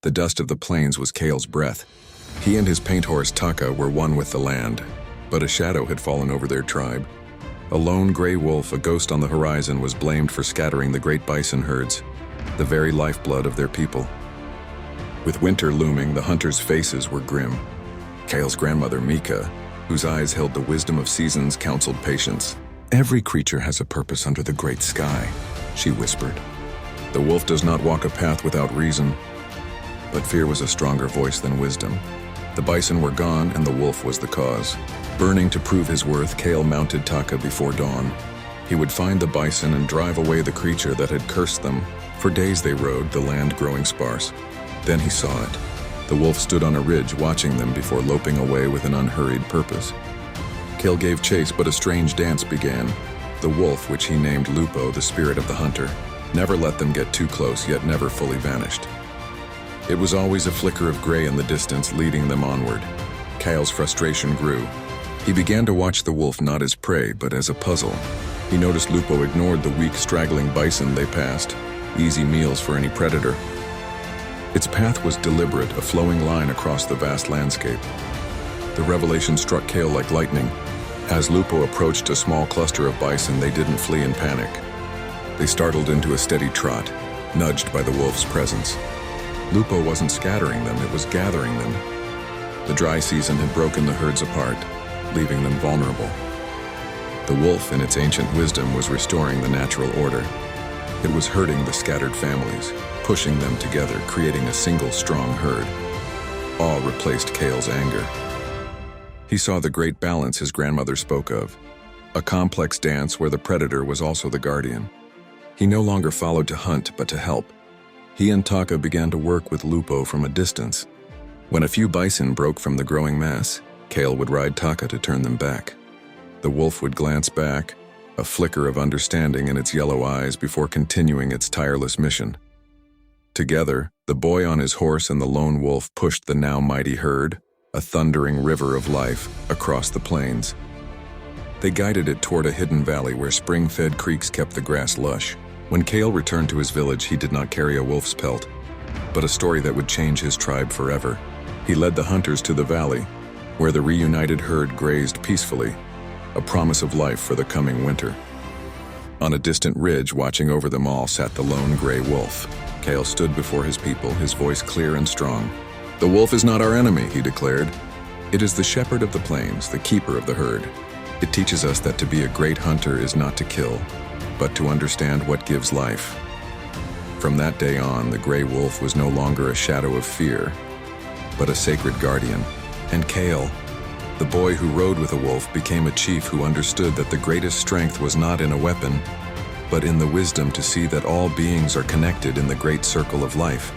The dust of the plains was Kale's breath. He and his paint horse Taka were one with the land, but a shadow had fallen over their tribe. A lone gray wolf, a ghost on the horizon, was blamed for scattering the great bison herds, the very lifeblood of their people. With winter looming, the hunters' faces were grim. Kale's grandmother, Mika, whose eyes held the wisdom of seasons, counseled patience. "Every creature has a purpose under the great sky," she whispered. "The wolf does not walk a path without reason." But fear was a stronger voice than wisdom. The bison were gone, and the wolf was the cause. Burning to prove his worth, Kale mounted Taka before dawn. He would find the bison and drive away the creature that had cursed them. For days they rode, the land growing sparse. Then he saw it. The wolf stood on a ridge, watching them before loping away with an unhurried purpose. Kale gave chase, but a strange dance began. The wolf, which he named Lupo, the spirit of the hunter, never let them get too close, yet never fully vanished. It was always a flicker of gray in the distance, leading them onward. Kale's frustration grew. He began to watch the wolf not as prey, but as a puzzle. He noticed Lupo ignored the weak, straggling bison they passed, easy meals for any predator. Its path was deliberate, a flowing line across the vast landscape. The revelation struck Kale like lightning. As Lupo approached a small cluster of bison, they didn't flee in panic. They startled into a steady trot, nudged by the wolf's presence. Lupo wasn't scattering them, it was gathering them. The dry season had broken the herds apart, leaving them vulnerable. The wolf, in its ancient wisdom, was restoring the natural order. It was herding the scattered families, pushing them together, creating a single strong herd. Awe replaced Kale's anger. He saw the great balance his grandmother spoke of, a complex dance where the predator was also the guardian. He no longer followed to hunt, but to help. He and Taka began to work with Lupo from a distance. When a few bison broke from the growing mass, Kale would ride Taka to turn them back. The wolf would glance back, a flicker of understanding in its yellow eyes before continuing its tireless mission. Together, the boy on his horse and the lone wolf pushed the now mighty herd, a thundering river of life, across the plains. They guided it toward a hidden valley where spring-fed creeks kept the grass lush. When Kale returned to his village, he did not carry a wolf's pelt, but a story that would change his tribe forever. He led the hunters to the valley, where the reunited herd grazed peacefully, a promise of life for the coming winter. On a distant ridge, watching over them all, sat the lone gray wolf. Kale stood before his people, his voice clear and strong. "The wolf is not our enemy," he declared. "It is the shepherd of the plains, the keeper of the herd. It teaches us that to be a great hunter is not to kill, but to understand what gives life." From that day on, the gray wolf was no longer a shadow of fear, but a sacred guardian. And Kale, the boy who rode with a wolf, became a chief who understood that the greatest strength was not in a weapon, but in the wisdom to see that all beings are connected in the great circle of life.